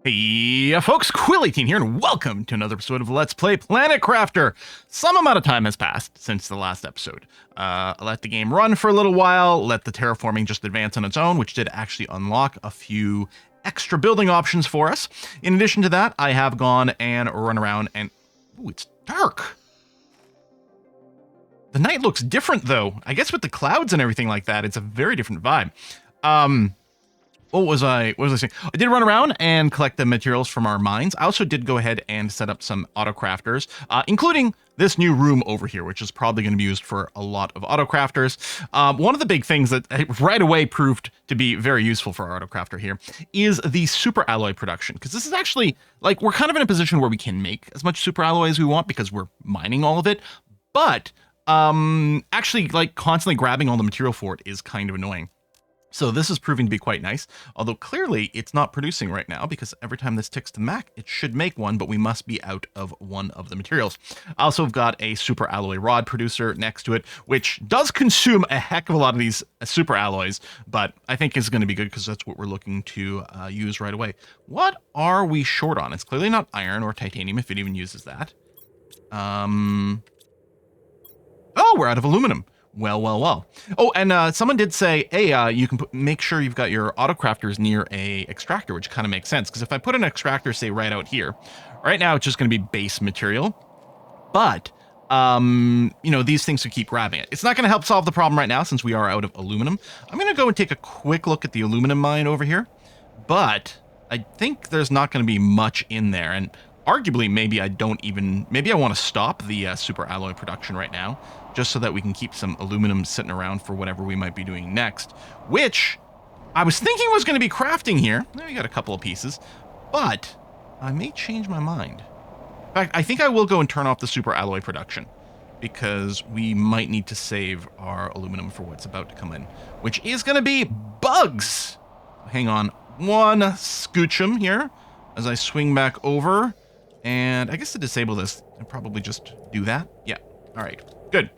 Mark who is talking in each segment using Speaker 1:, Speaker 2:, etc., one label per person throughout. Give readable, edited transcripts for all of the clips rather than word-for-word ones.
Speaker 1: Hey, folks, Quill18 here, and welcome to another episode of Let's Play Planet Crafter. Some amount of time has passed since the last episode. I let the game run for a little while, let the terraforming just advance on its own, which did actually unlock a few extra building options for us. In addition to that, I have gone and run around and... Ooh, it's dark. The night looks different, though. I guess with the clouds and everything like that, it's a very different vibe. What was I saying? I did run around and collect the materials from our mines. I also did go ahead and set up some auto crafters, including this new room over here, which is probably going to be used for a lot of auto crafters. One of the big things that right away proved to be very useful for our auto crafter here is the super alloy production, because this is actually, like, we're kind of in a position where we can make as much super alloy as we want because we're mining all of it, but actually, like, constantly grabbing all the material for it is kind of annoying. So this is proving to be quite nice, although clearly it's not producing right now because every time this ticks to Mac, it should make one, but we must be out of one of the materials. I also have got a super alloy rod producer next to it, which does consume a heck of a lot of these super alloys, but I think is going to be good because that's what we're looking to use right away. What are we short on? It's clearly not iron or titanium if it even uses that. Oh, we're out of aluminum. Well. Oh, and someone did say, hey, you can make sure you've got your auto crafters near a extractor, which kind of makes sense. Because if I put an extractor, say, right out here, right now it's just going to be base material. But, you know, these things could keep grabbing it. It's not going to help solve the problem right now since we are out of aluminum. I'm going to go and take a quick look at the aluminum mine over here. But I think there's not going to be much in there. And arguably, maybe I want to stop the super alloy production right now, just so that we can keep some aluminum sitting around for whatever we might be doing next, which I was thinking was going to be crafting here. We got a couple of pieces, but I may change my mind. In fact, I think I will go and turn off the super alloy production because we might need to save our aluminum for what's about to come in, which is going to be bugs. Hang on one scoochum here as I swing back over. And I guess to disable this, I'll probably just do that. Yeah. All right. Good.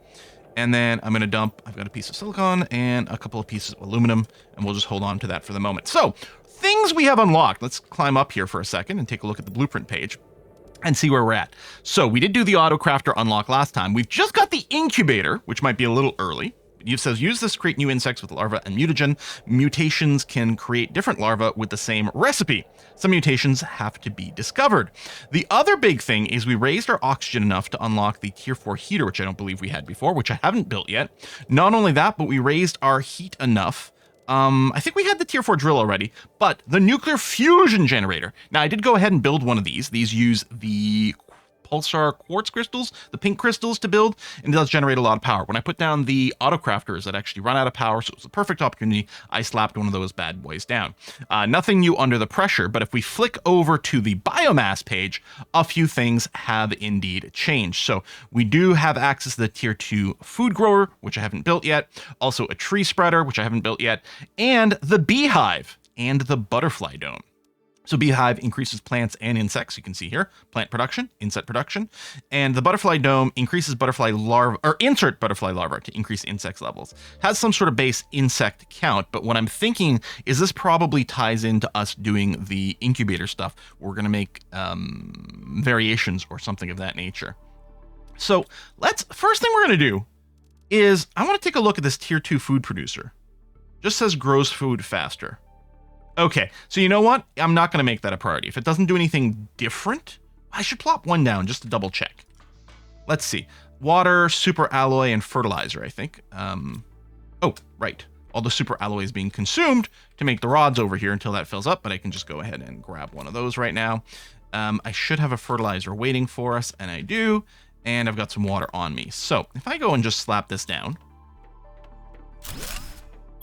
Speaker 1: And then I'm going to dump, I've got a piece of silicon and a couple of pieces of aluminum, and we'll just hold on to that for the moment. So, things we have unlocked. Let's climb up here for a second and take a look at the blueprint page and see where we're at. So, we did do the auto crafter unlock last time. We've just got the incubator, which might be a little early. It says, use this to create new insects with larva and mutagen. Mutations can create different larvae with the same recipe. Some mutations have to be discovered. The other big thing is we raised our oxygen enough to unlock the tier 4 heater, which I don't believe we had before, which I haven't built yet. Not only that, but we raised our heat enough. I think we had the tier 4 drill already, but the nuclear fusion generator. Now, I did go ahead and build one of these. These use the pulsar quartz crystals, the pink crystals, to build, and it does generate a lot of power. When I put down the auto crafters that actually run out of power, so it was a perfect opportunity, I slapped one of those bad boys down. Nothing new under the pressure, but if we flick over to the biomass page, a few things have indeed changed. So we do have access to the tier 2 food grower, which I haven't built yet, also a tree spreader, which I haven't built yet, and the beehive and the butterfly dome. So beehive increases plants and insects, you can see here, plant production, insect production, and the butterfly dome increases butterfly larva, or insert butterfly larva to increase insect levels. Has some sort of base insect count, but what I'm thinking is this probably ties into us doing the incubator stuff. We're going to make variations or something of that nature. So first thing we're going to do is I want to take a look at this tier 2 food producer. Just says grows food faster. Okay, so you know what? I'm not going to make that a priority. If it doesn't do anything different, I should plop one down just to double check. Let's see. Water, super alloy, and fertilizer, I think. Oh, right. All the super alloy is being consumed to make the rods over here until that fills up, but I can just go ahead and grab one of those right now. I should have a fertilizer waiting for us, and I do, and I've got some water on me. So if I go and just slap this down,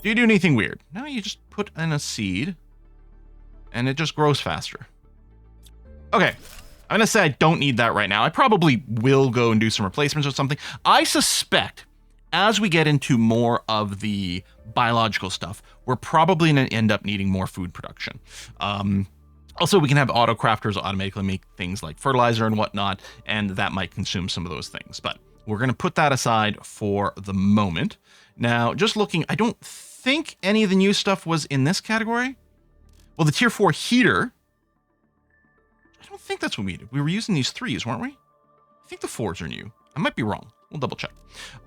Speaker 1: do you do anything weird? No, you just put in a seed, and it just grows faster. Okay, I'm gonna say I don't need that right now. I probably will go and do some replacements or something. I suspect as we get into more of the biological stuff, we're probably gonna end up needing more food production. Also, we can have auto crafters automatically make things like fertilizer and whatnot, and that might consume some of those things. But we're gonna put that aside for the moment. Now, just looking, I don't think any of the new stuff was in this category. Well, the tier 4 heater don't think that's what we did. We were using these 3s, weren't we? I think the 4s are new. I might be wrong. We'll double check.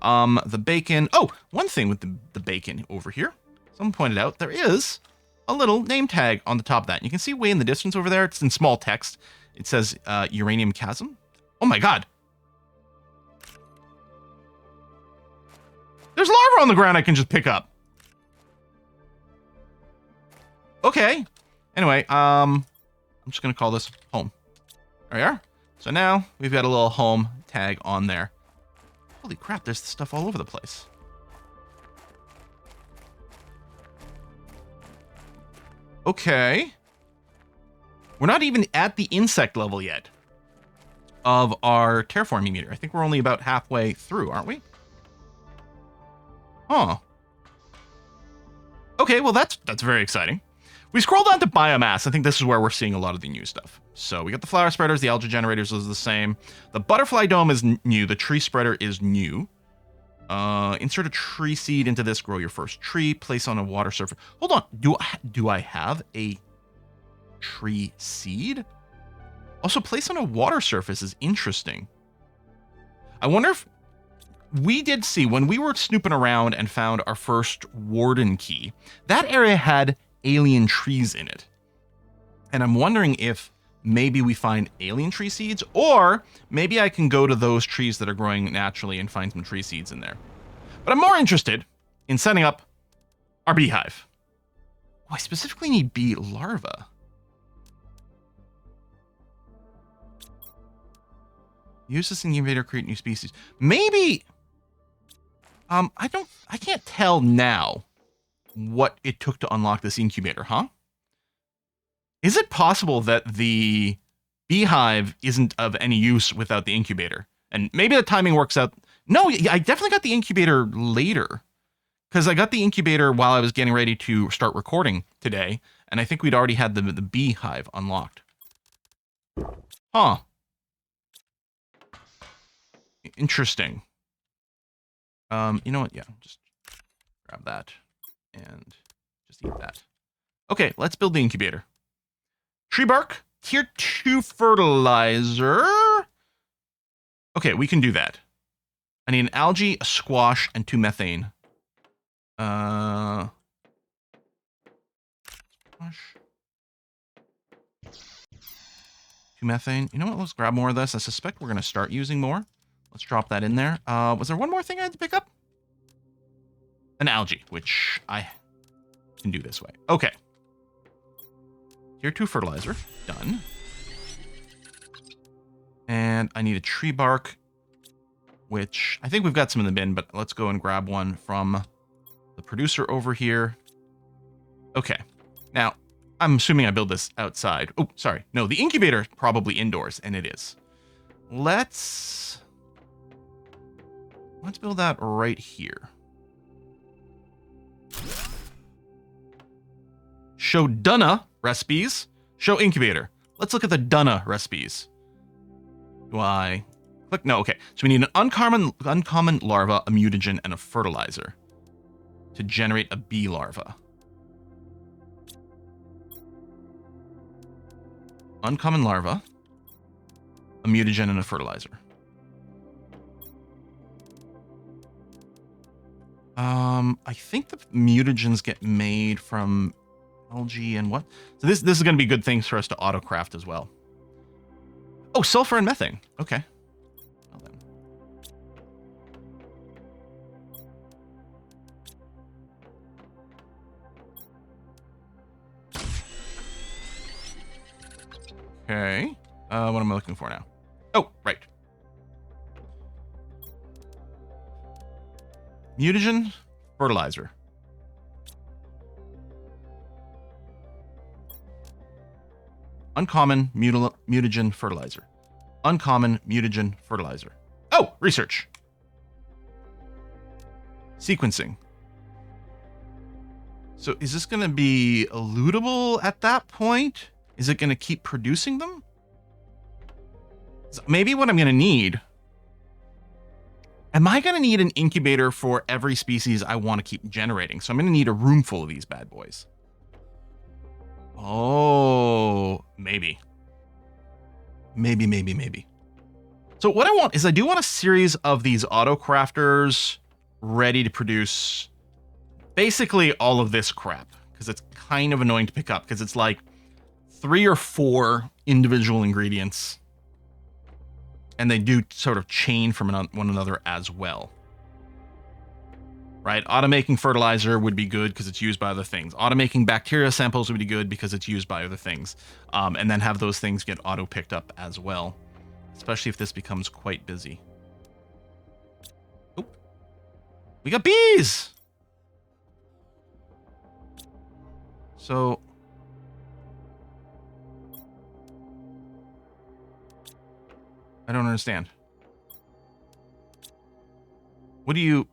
Speaker 1: The bacon. Oh, one thing with the bacon over here. Someone pointed out there is a little name tag on the top of that. You can see way in the distance over there. It's in small text. It says uranium chasm. Oh my god. There's larva on the ground I can just pick up. Okay. Anyway, I'm just going to call this home. There we are. So now we've got a little home tag on there. Holy crap, there's stuff all over the place. Okay. We're not even at the insect level yet of our terraforming meter. I think we're only about halfway through, aren't we? Huh. Okay, well that's very exciting. We scroll down to biomass. I think this is where we're seeing a lot of the new stuff. So we got the flower spreaders, the algae generators is the same. The butterfly dome is new. The tree spreader is new. Insert a tree seed into this. Grow your first tree. Place on a water surface. Hold on. Do I have a tree seed? Also, place on a water surface is interesting. I wonder if we did see when we were snooping around and found our first warden key, that area had alien trees in it. And I'm wondering if maybe we find alien tree seeds, or maybe I can go to those trees that are growing naturally and find some tree seeds in there. But I'm more interested in setting up our beehive. Oh, I specifically need bee larva. Use this incubator to create new species. Maybe I can't tell now what it took to unlock this incubator, huh? Is it possible that the beehive isn't of any use without the incubator? And maybe the timing works out. No, I definitely got the incubator later, because I got the incubator while I was getting ready to start recording today, and I think we'd already had the beehive unlocked. Huh. Interesting. You know what? Yeah, just grab that and just eat that. Okay, let's build the incubator. Tree bark, tier 2 fertilizer. Okay, we can do that. I need an algae, a squash, and 2 methane. Squash. 2 methane. You know what? Let's grab more of this. I suspect we're going to start using more. Let's drop that in there. Was there one more thing I had to pick up? An algae, which I can do this way. Okay. Tier 2 fertilizer. Done. And I need a tree bark, which I think we've got some in the bin, but let's go and grab one from the producer over here. Okay. Now, I'm assuming I build this outside. Oh, sorry. No, the incubator is probably indoors, and it is. Let's build that right here. Show Dunna recipes. Show incubator. Let's look at the Dunna recipes. Do I click? No, okay. So we need an uncommon larva, a mutagen, and a fertilizer to generate a bee larva. Uncommon larva, a mutagen, and a fertilizer. I think the mutagens get made from algae and what? So this is going to be good things for us to auto-craft as well. Oh, sulfur and methane. Okay. Well then. Okay. What am I looking for now? Oh, right. Mutagen, fertilizer. Uncommon mutagen fertilizer. Uncommon mutagen fertilizer. Oh, research. Sequencing. So is this going to be eludable at that point? Is it going to keep producing them? So maybe what I'm going to need... Am I going to need an incubator for every species I want to keep generating? So I'm going to need a room full of these bad boys. Oh, maybe. Maybe, maybe, maybe. So what I want is I do want a series of these auto crafters ready to produce basically all of this crap, because it's kind of annoying to pick up because it's like 3 or 4 individual ingredients, and they do sort of chain from one another as well. Right? Automaking fertilizer would be good because it's used by other things. Automaking bacteria samples would be good because it's used by other things. And then have those things get auto picked up as well, especially if this becomes quite busy. Oh, we got bees! So I don't understand. What do you...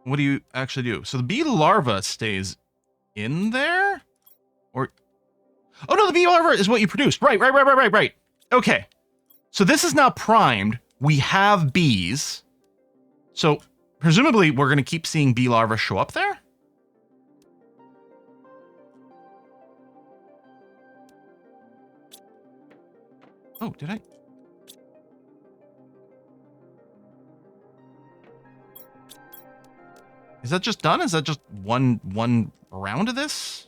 Speaker 1: What do you actually do? So the bee larva stays in there? Or... Oh no, the bee larva is what you produced. Right. Okay. So this is now primed. We have bees. So presumably we're going to keep seeing bee larvae show up there? Oh, did I? Is that just done? Is that just one round of this?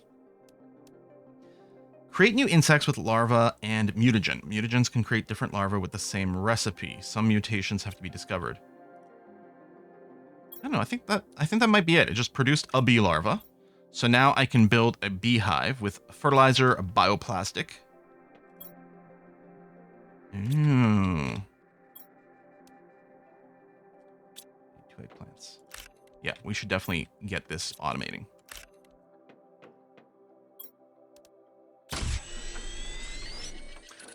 Speaker 1: Create new insects with larva and mutagen. Mutagens can create different larvae with the same recipe. Some mutations have to be discovered. I don't know. I think that might be it. It just produced a bee larva. So now I can build a beehive with fertilizer, a bioplastic. Two eggplants. Yeah, we should definitely get this automating. I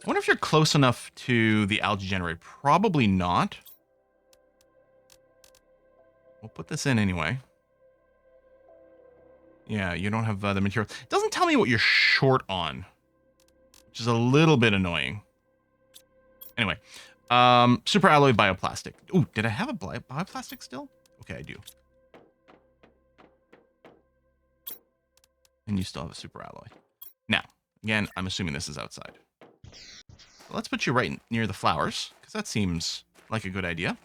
Speaker 1: wonder if you're close enough to the algae generator. Probably not. We'll put this in anyway. Yeah, you don't have the material. It doesn't tell me what you're short on, which is a little bit annoying. Anyway, super alloy bioplastic. Ooh, did I have a bioplastic still? Okay, I do. And you still have a super alloy. Now, again, I'm assuming this is outside. So let's put you right near the flowers, because that seems like a good idea.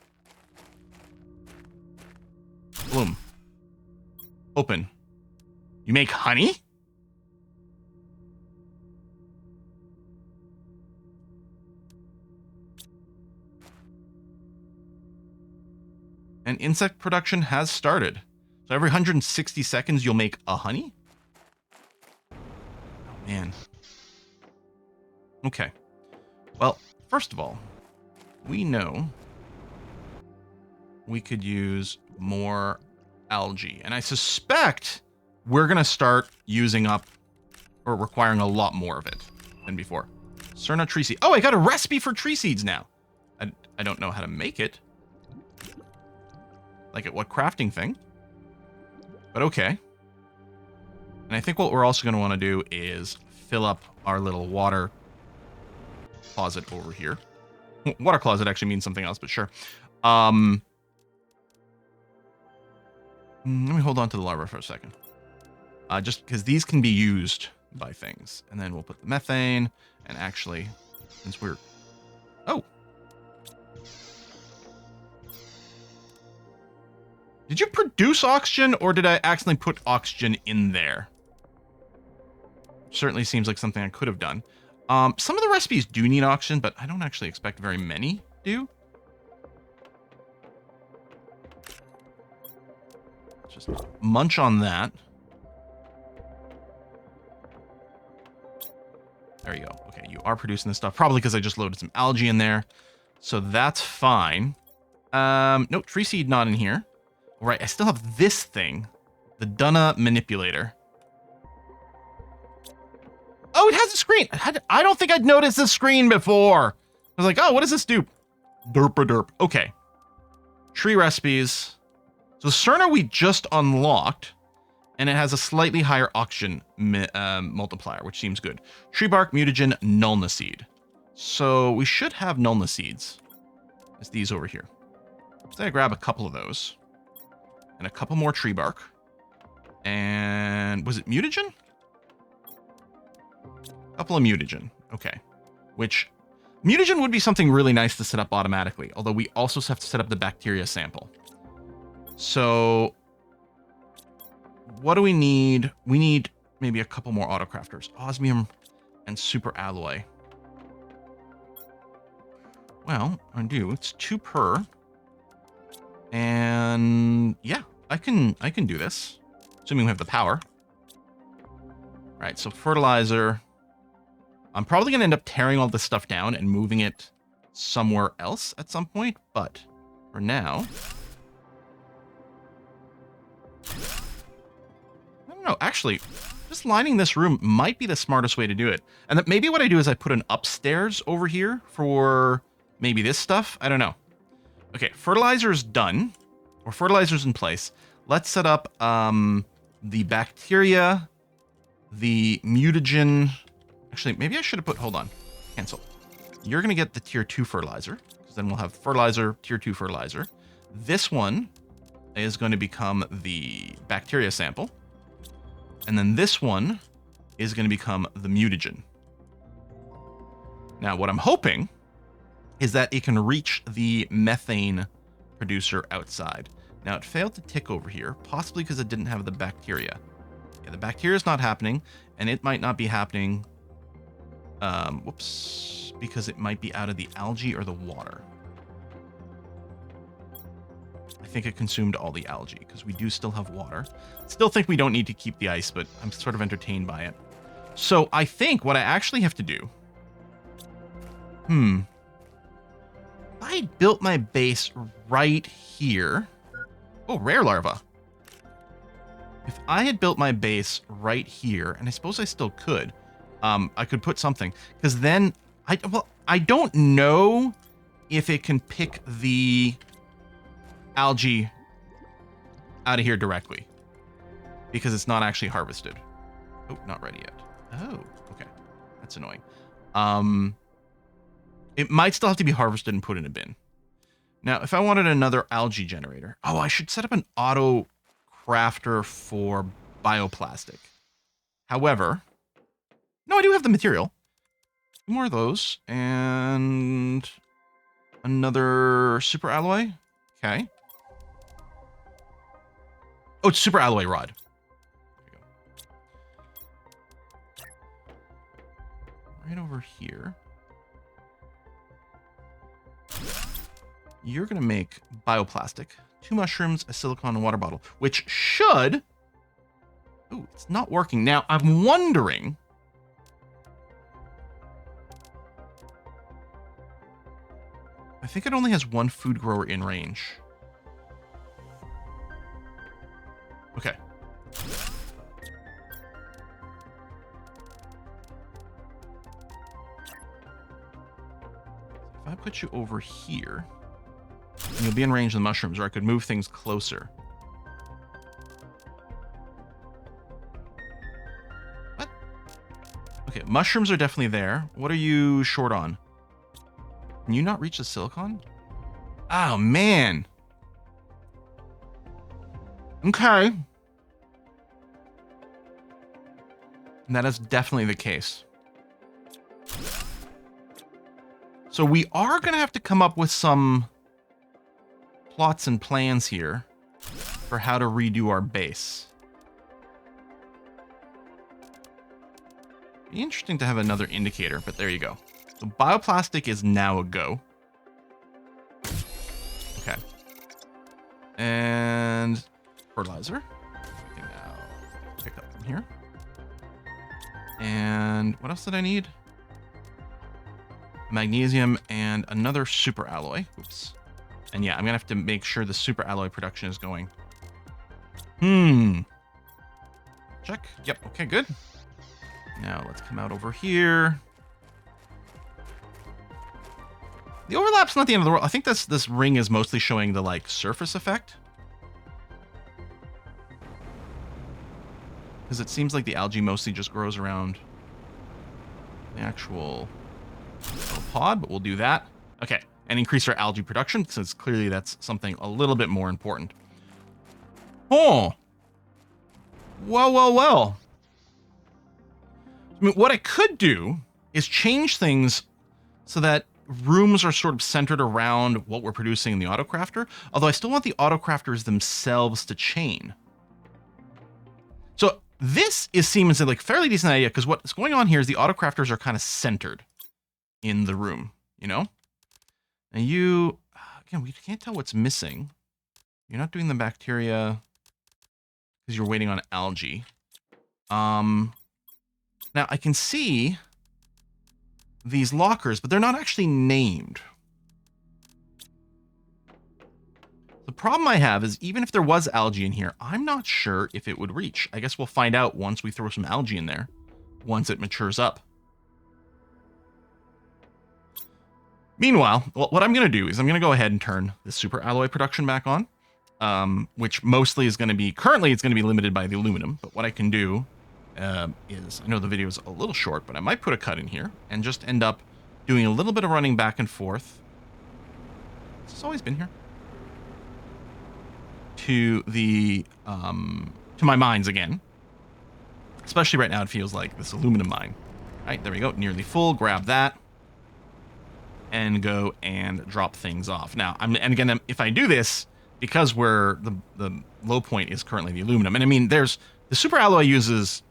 Speaker 1: Bloom. Open. You make honey? And insect production has started. So every 160 seconds, you'll make a honey? Oh, man. Okay. Well, first of all, we know we could use more algae. And I suspect we're going to start using up or requiring a lot more of it than before. Cerna tree seed. Oh, I got a recipe for tree seeds now. I don't know how to make it. Like at what crafting thing? But okay. And I think what we're also going to want to do is fill up our little water closet over here. Water closet actually means something else, but sure. Let me hold on to the larva for a second. Just because these can be used by things. And then we'll put the methane. And actually, since we're... Oh! Did you produce oxygen, or did I accidentally put oxygen in there? Certainly seems like something I could have done. Some of the recipes do need oxygen, but I don't actually expect very many do. Just munch on that. There you go. Okay, you are producing this stuff. Probably because I just loaded some algae in there. So that's fine. No, tree seed not in here. All right, I still have this thing. The Dunna manipulator. Oh, it has a screen. I don't think I'd noticed the screen before. I was like, oh, what does this do? Derp-a-derp. Okay. Tree recipes. So Cerna we just unlocked. And it has a slightly higher oxygen multiplier, which seems good. Tree bark, mutagen, Nulna seed. So we should have Nulna seeds. It's these over here. So I grab a couple of those. And a couple more tree bark. And was it mutagen? A couple of mutagen. Okay. Which mutagen would be something really nice to set up automatically, although we also have to set up the bacteria sample. So what do we need? We need maybe a couple more autocrafters. Osmium and super alloy. Well, I do. It's 2 per. And yeah, I can do this. Assuming we have the power. All right, so fertilizer. I'm probably going to end up tearing all this stuff down and moving it somewhere else at some point, but for now... I don't know, actually, just lining this room might be the smartest way to do it. And that maybe what I do is I put an upstairs over here for maybe this stuff. I don't know. Okay, fertilizer's done, or fertilizer's in place. Let's set up the bacteria, the mutagen. Actually, maybe I should have put, hold on, cancel. You're going to get the tier 2 fertilizer, because then we'll have fertilizer, tier 2 fertilizer. This one is going to become the bacteria sample. And then this one is going to become the mutagen. Now, what I'm hoping is that it can reach the methane producer outside. Now, it failed to tick over here, possibly because it didn't have the bacteria. Yeah, the bacteria is not happening, and it might not be happening, whoops, because it might be out of the algae or the water. I think it consumed all the algae, because we do still have water. Still think we don't need to keep the ice, but I'm sort of entertained by it. So I think what I actually have to do... If I built my base right here... Oh, rare larva. If I had built my base right here, and I suppose I still could, I could put something, because then I don't know if it can pick the algae out of here directly, because it's not actually harvested. Oh, not ready yet. Oh, okay, that's annoying. It might still have to be harvested and put in a bin. Now, if I wanted another algae generator, oh, I should set up an auto crafter for bioplastic. However, no, I do have the material. More of those, and another super alloy. Okay. Oh, it's super alloy rod. There we go. Right over here. You're going to make bioplastic, 2 mushrooms, a silicone water bottle, which should... Ooh, it's not working. Now, I'm wondering... I think it only has 1 food grower in range. Okay. If I put you over here... and you'll be in range of the mushrooms, or I could move things closer. What? Okay, mushrooms are definitely there. What are you short on? Can you not reach the silicon? Oh, man. Okay. And that is definitely the case. So we are going to have to come up with some... plots and plans here for how to redo our base. Be interesting to have another indicator, but there you go. So bioplastic is now a go. Okay. And fertilizer. I can now pick up from here. And what else did I need? Magnesium and another super alloy. Oops. And yeah, I'm gonna have to make sure the super alloy production is going. Check. Yep. Okay, good. Now let's come out over here. The overlap's not the end of the world. I think this ring is mostly showing the like surface effect. Because it seems like the algae mostly just grows around the actual little pod, but we'll do that. Okay. And increase our algae production, since clearly that's something a little bit more important. Oh! Well, well, well. I mean, what I could do is change things so that rooms are sort of centered around what we're producing in the autocrafter, although I still want the autocrafters themselves to chain. So this seems like a fairly decent idea, because what's going on here is the autocrafters are kind of centered in the room, you know? And you, again, we can't tell what's missing. You're not doing the bacteria because you're waiting on algae. Now I can see these lockers, but they're not actually named. The problem I have is even if there was algae in here, I'm not sure if it would reach. I guess we'll find out once we throw some algae in there, once it matures up. Meanwhile, what I'm going to do is I'm going to go ahead and turn the super alloy production back on, which mostly is going to be, currently it's going to be limited by the aluminum, but what I can do is, I know the video is a little short, but I might put a cut in here and just end up doing a little bit of running back and forth. It's always been here. To the, to my mines again. Especially right now, it feels like this aluminum mine. All right, there we go, nearly full, grab that. And go and drop things off. Now, and again, if I do this, because the low point is currently the aluminum, and I mean, the super alloy uses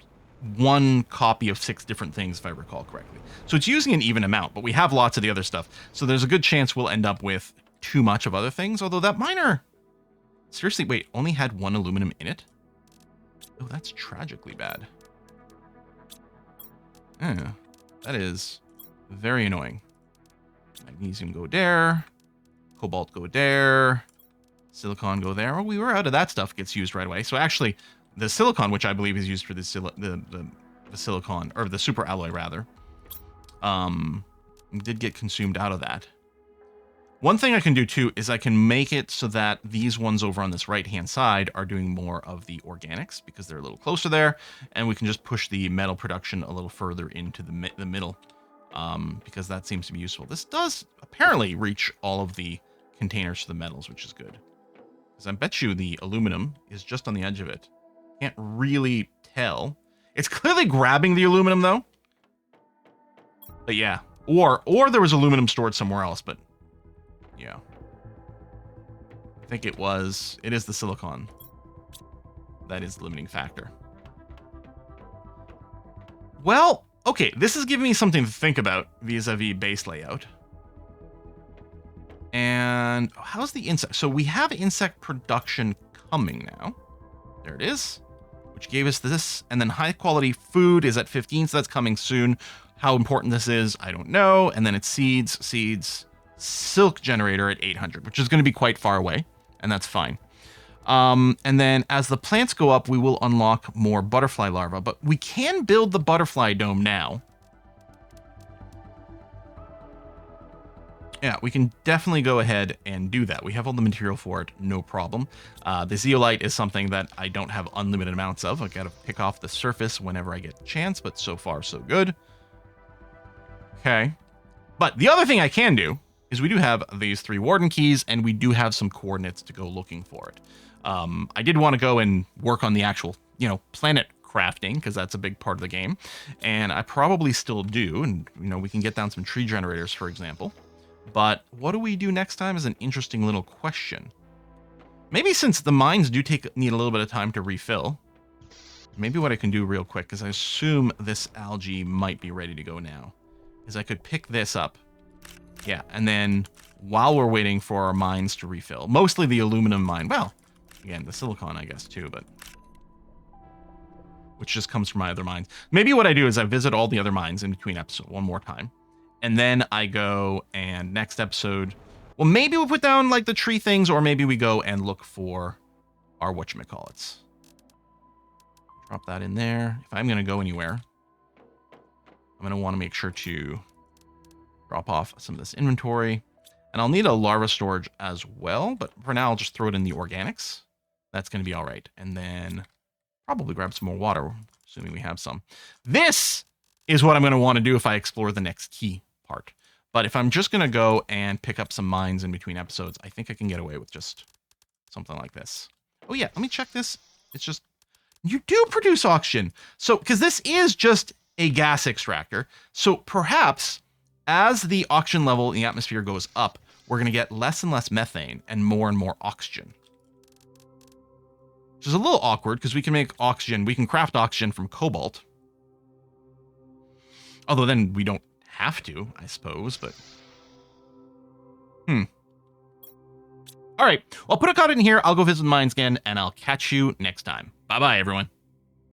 Speaker 1: 1 copy of 6 different things, if I recall correctly. So it's using an even amount, but we have lots of the other stuff. So there's a good chance we'll end up with too much of other things, although that miner, seriously, wait, only had 1 aluminum in it? Oh, that's tragically bad. Yeah, that is very annoying. Magnesium go there, cobalt go there, silicon go there. Oh, we were out of that stuff, gets used right away. So actually, the silicon, which I believe is used for the silicon, or the super alloy rather, did get consumed out of that. One thing I can do too is I can make it so that these ones over on this right-hand side are doing more of the organics because they're a little closer there, and we can just push the metal production a little further into the middle. Because that seems to be useful. This does apparently reach all of the containers for the metals, which is good. Because I bet you the aluminum is just on the edge of it. Can't really tell. It's clearly grabbing the aluminum, though. But yeah. Or there was aluminum stored somewhere else, but yeah. I think it is the silicon. That is the limiting factor. Well, okay, this is giving me something to think about vis-a-vis base layout. And how's the insect? So we have insect production coming now. There it is, which gave us this. And then high quality food is at 15, so that's coming soon. How important this is, I don't know. And then it's seeds, silk generator at 800, which is going to be quite far away, and that's fine. And then as the plants go up, we will unlock more butterfly larvae, but we can build the butterfly dome now. Yeah, we can definitely go ahead and do that. We have all the material for it, no problem. The zeolite is something that I don't have unlimited amounts of. I gotta pick off the surface whenever I get a chance, but so far so good. Okay. But the other thing I can do is we do have these 3 warden keys, and we do have some coordinates to go looking for it. I did want to go and work on the actual, planet crafting, because that's a big part of the game, and I probably still do, and, we can get down some tree generators, for example. But what do we do next time is an interesting little question. Maybe since the mines do need a little bit of time to refill, maybe what I can do real quick, because I assume this algae might be ready to go now, is I could pick this up. Yeah, and then while we're waiting for our mines to refill, mostly the aluminum mine, well, again, the silicon, I guess, too, but which just comes from my other mines. Maybe what I do is I visit all the other mines in between episodes one more time, and then I go and next episode, well, maybe we'll put down like the tree things, or maybe we go and look for our whatchamacallits. Drop that in there. If I'm going to go anywhere, I'm going to want to make sure to drop off some of this inventory. And I'll need a larva storage as well, but for now I'll just throw it in the organics. That's going to be all right. And then probably grab some more water, assuming we have some. This is what I'm going to want to do if I explore the next key part. But if I'm just going to go and pick up some mines in between episodes, I think I can get away with just something like this. Oh yeah, let me check this. It's just, You do produce oxygen. So, because this is just a gas extractor. So perhaps as the oxygen level in the atmosphere goes up, we're going to get less and less methane and more oxygen. Which is a little awkward because we can make oxygen. We can craft oxygen from cobalt. Although then we don't have to, I suppose, but... All right. Well, I'll put a card in here. I'll go visit the mines again, and I'll catch you next time. Bye-bye, everyone.